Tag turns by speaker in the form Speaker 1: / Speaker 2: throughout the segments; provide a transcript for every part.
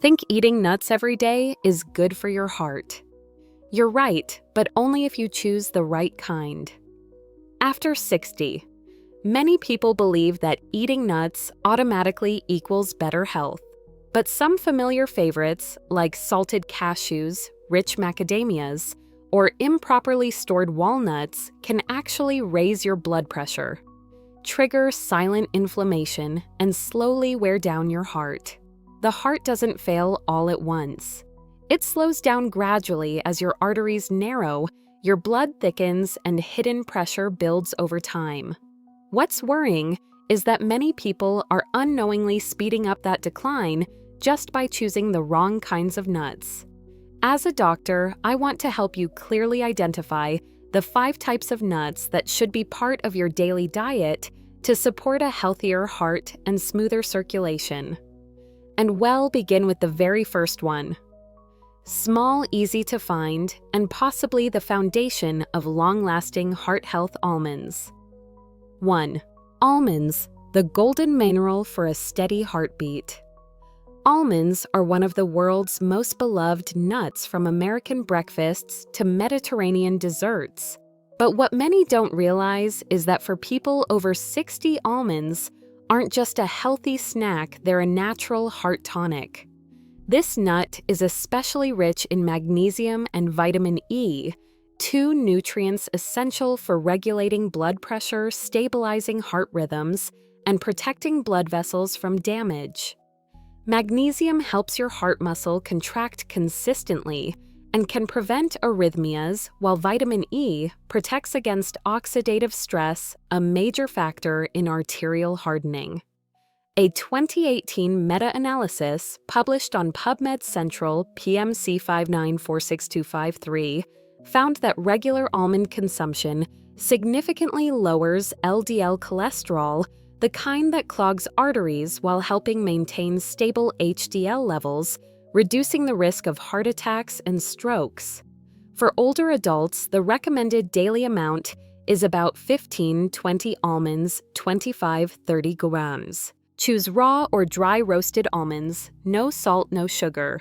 Speaker 1: Think eating nuts every day is good for your heart. You're right, but only if you choose the right kind. After 60, many people believe that eating nuts automatically equals better health. But some familiar favorites, like salted cashews, rich macadamias, or improperly stored walnuts, can actually raise your blood pressure, trigger silent inflammation, and slowly wear down your heart. The heart doesn't fail all at once. It slows down gradually as your arteries narrow, your blood thickens, and hidden pressure builds over time. What's worrying is that many people are unknowingly speeding up that decline just by choosing the wrong kinds of nuts. As a doctor, I want to help you clearly identify the 5 types of nuts that should be part of your daily diet to support a healthier heart and smoother circulation. And we'll begin with the very first one. Small, easy to find, and possibly the foundation of long-lasting heart health almonds. 1. Almonds, the golden mineral for a steady heartbeat. Almonds are one of the world's most beloved nuts, from American breakfasts to Mediterranean desserts. But what many don't realize is that for people over 60, almonds aren't just a healthy snack, they're a natural heart tonic. This nut is especially rich in magnesium and vitamin E, 2 nutrients essential for regulating blood pressure, stabilizing heart rhythms, and protecting blood vessels from damage. Magnesium helps your heart muscle contract consistently and can prevent arrhythmias, while vitamin E protects against oxidative stress, a major factor in arterial hardening. A 2018 meta-analysis published on PubMed Central PMC 5946253 found that regular almond consumption significantly lowers LDL cholesterol, the kind that clogs arteries, while helping maintain stable HDL levels, reducing the risk of heart attacks and strokes. For older adults, the recommended daily amount is about 15-20 almonds, 25-30 grams. Choose raw or dry roasted almonds, no salt, no sugar.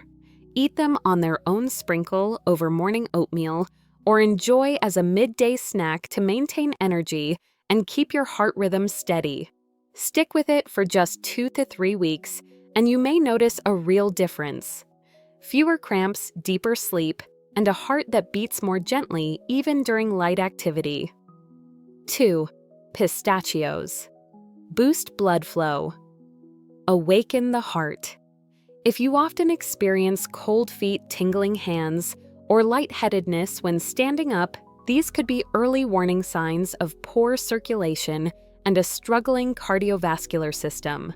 Speaker 1: Eat them on their own sprinkle over morning oatmeal, or enjoy as a midday snack to maintain energy and keep your heart rhythm steady. Stick with it for just 2 to 3 weeks, and you may notice a real difference. Fewer cramps, deeper sleep, and a heart that beats more gently even during light activity. 2. Pistachios. Boost blood flow. Awaken the heart. If you often experience cold feet, tingling hands, or lightheadedness when standing up, these could be early warning signs of poor circulation and a struggling cardiovascular system.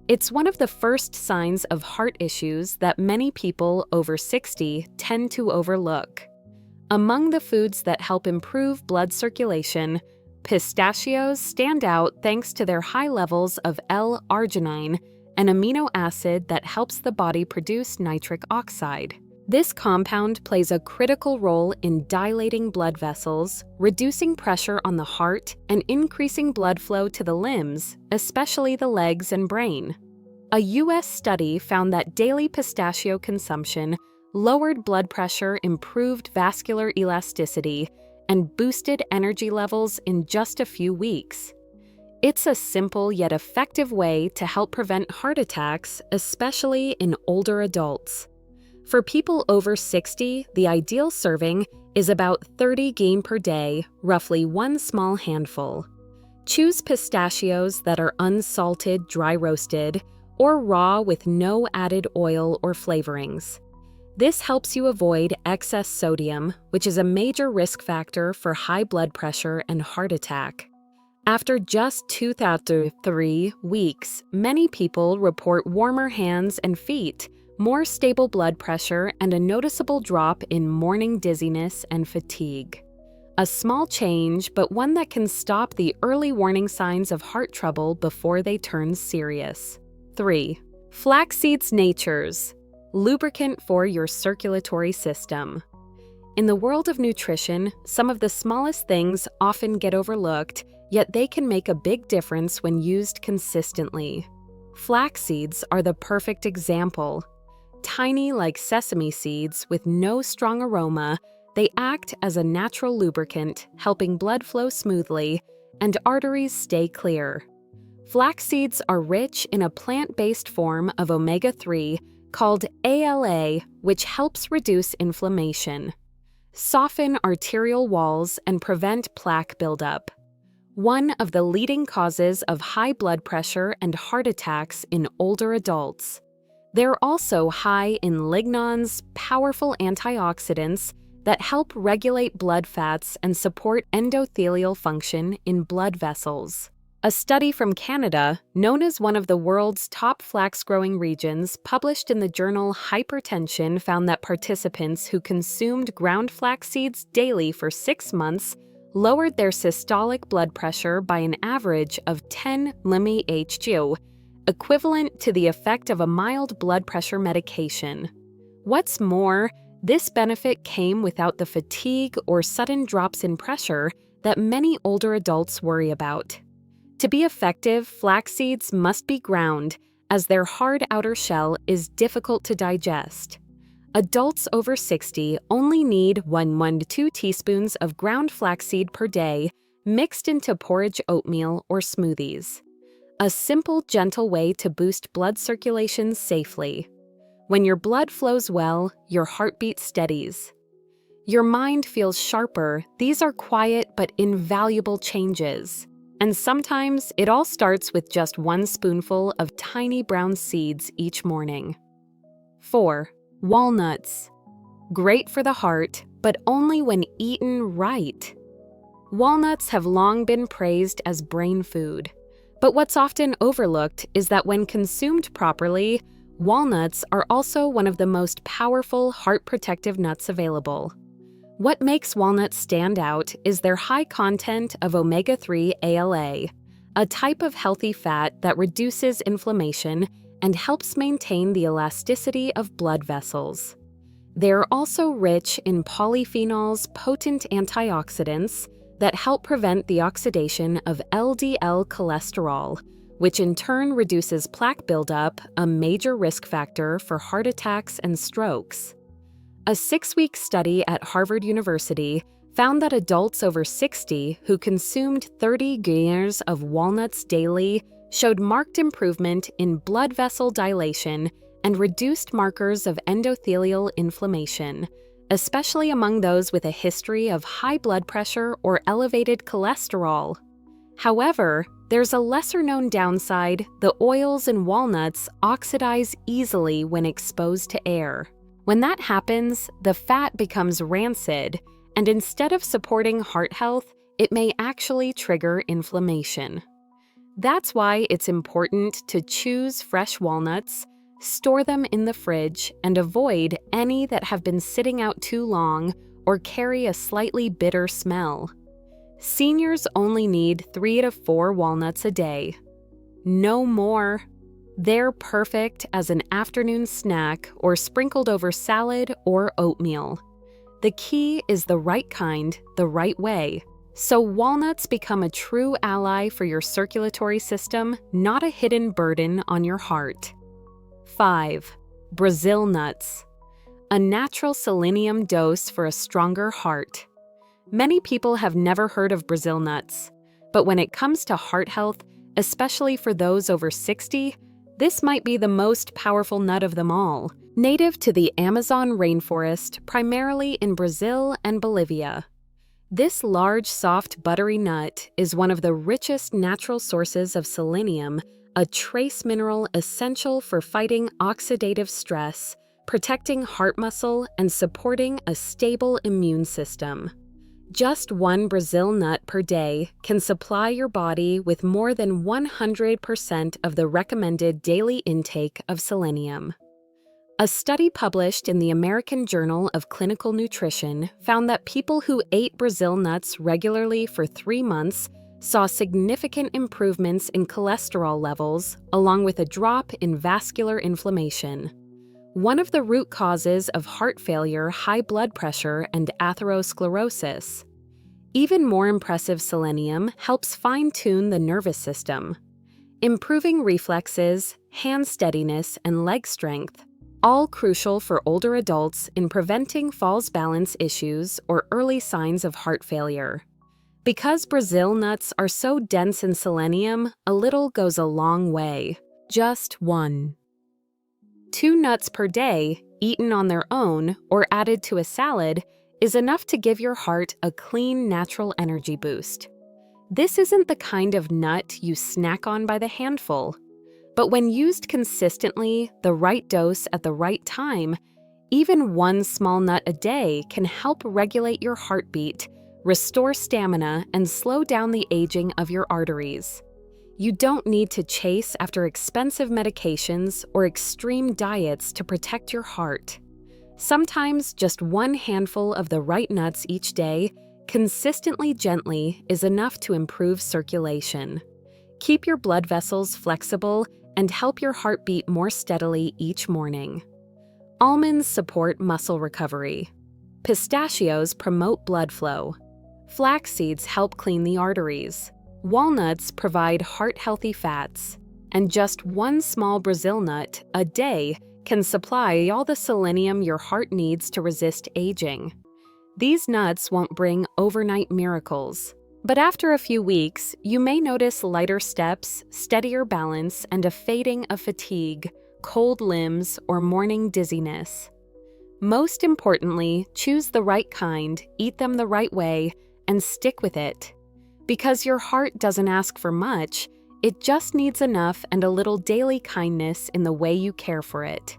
Speaker 1: It's one of the first signs of heart issues that many people over 60 tend to overlook. Among the foods that help improve blood circulation, pistachios stand out thanks to their high levels of L-arginine, an amino acid that helps the body produce nitric oxide. This compound plays a critical role in dilating blood vessels, reducing pressure on the heart, and increasing blood flow to the limbs, especially the legs and brain. A U.S. study found that daily pistachio consumption lowered blood pressure, improved vascular elasticity, and boosted energy levels in just a few weeks. It's a simple yet effective way to help prevent heart attacks, especially in older adults. For people over 60, the ideal serving is about 30 grams per day, roughly 1 small handful. Choose pistachios that are unsalted, dry roasted, or raw with no added oil or flavorings. This helps you avoid excess sodium, which is a major risk factor for high blood pressure and heart attack. After just 2 to 3 weeks, many people report warmer hands and feet, more stable blood pressure, and a noticeable drop in morning dizziness and fatigue. A small change, but one that can stop the early warning signs of heart trouble before they turn serious. 3. Flaxseeds natures. Lubricant for your circulatory system. In the world of nutrition, some of the smallest things often get overlooked, yet they can make a big difference when used consistently. Flax seeds are the perfect example. Tiny like sesame seeds with no strong aroma, they act as a natural lubricant, helping blood flow smoothly and arteries stay clear. Flax seeds are rich in a plant-based form of omega-3 called ALA, which helps reduce inflammation, soften arterial walls, and prevent plaque buildup, one of the leading causes of high blood pressure and heart attacks in older adults. They're also high in lignans, powerful antioxidants that help regulate blood fats and support endothelial function in blood vessels. A study from Canada, known as one of the world's top flax-growing regions, published in the journal Hypertension, found that participants who consumed ground flax seeds daily for 6 months lowered their systolic blood pressure by an average of 10 mmHg, equivalent to the effect of a mild blood pressure medication. What's more, this benefit came without the fatigue or sudden drops in pressure that many older adults worry about. To be effective, flax seeds must be ground, as their hard outer shell is difficult to digest. Adults over 60 only need 1 to 2 teaspoons of ground flaxseed per day, mixed into porridge, oatmeal, or smoothies. A simple, gentle way to boost blood circulation safely. When your blood flows well, your heartbeat steadies. Your mind feels sharper. These are quiet but invaluable changes. And sometimes it all starts with just 1 spoonful of tiny brown seeds each morning. 4. Walnuts. Great for the heart, but only when eaten right. Walnuts have long been praised as brain food. But what's often overlooked is that when consumed properly, walnuts are also one of the most powerful heart-protective nuts available. What makes walnuts stand out is their high content of omega-3 ALA, a type of healthy fat that reduces inflammation and helps maintain the elasticity of blood vessels. They're also rich in polyphenols, potent antioxidants that help prevent the oxidation of LDL cholesterol, which in turn reduces plaque buildup, a major risk factor for heart attacks and strokes. A 6-week study at Harvard University found that adults over 60 who consumed 30 grams of walnuts daily showed marked improvement in blood vessel dilation and reduced markers of endothelial inflammation, especially among those with a history of high blood pressure or elevated cholesterol. However, there's a lesser-known downside: the oils in walnuts oxidize easily when exposed to air. When that happens, the fat becomes rancid, and instead of supporting heart health, it may actually trigger inflammation. That's why it's important to choose fresh walnuts, store them in the fridge, and avoid any that have been sitting out too long or carry a slightly bitter smell. Seniors only need 3 to 4 walnuts a day. No more. They're perfect as an afternoon snack or sprinkled over salad or oatmeal. The key is the right kind, the right way. So walnuts become a true ally for your circulatory system, not a hidden burden on your heart. 5. Brazil nuts. A natural selenium dose for a stronger heart. Many people have never heard of Brazil nuts, but when it comes to heart health, especially for those over 60, this might be the most powerful nut of them all. Native to the Amazon rainforest, primarily in Brazil and Bolivia. This large, soft, buttery nut is one of the richest natural sources of selenium, a trace mineral essential for fighting oxidative stress, protecting heart muscle, and supporting a stable immune system. Just 1 Brazil nut per day can supply your body with more than 100% of the recommended daily intake of selenium. A study published in the American Journal of Clinical Nutrition found that people who ate Brazil nuts regularly for 3 months saw significant improvements in cholesterol levels, along with a drop in vascular inflammation. One of the root causes of heart failure, high blood pressure, and atherosclerosis. Even more impressive, selenium helps fine-tune the nervous system, improving reflexes, hand steadiness, and leg strength, all crucial for older adults in preventing false balance issues or early signs of heart failure. Because Brazil nuts are so dense in selenium, a little goes a long way. Just 1. 2 nuts per day, eaten on their own or added to a salad, is enough to give your heart a clean, natural energy boost. This isn't the kind of nut you snack on by the handful. But when used consistently, the right dose at the right time, even 1 small nut a day can help regulate your heartbeat, restore stamina, and slow down the aging of your arteries. You don't need to chase after expensive medications or extreme diets to protect your heart. Sometimes just 1 handful of the right nuts each day, consistently gently, is enough to improve circulation. Keep your blood vessels flexible and help your heart beat more steadily each morning. Almonds support muscle recovery. Pistachios promote blood flow. Flax seeds help clean the arteries. Walnuts provide heart-healthy fats. And just 1 small Brazil nut a day can supply all the selenium your heart needs to resist aging. These nuts won't bring overnight miracles, but after a few weeks, you may notice lighter steps, steadier balance, and a fading of fatigue, cold limbs, or morning dizziness. Most importantly, choose the right kind, eat them the right way, and stick with it. Because your heart doesn't ask for much, it just needs enough and a little daily kindness in the way you care for it.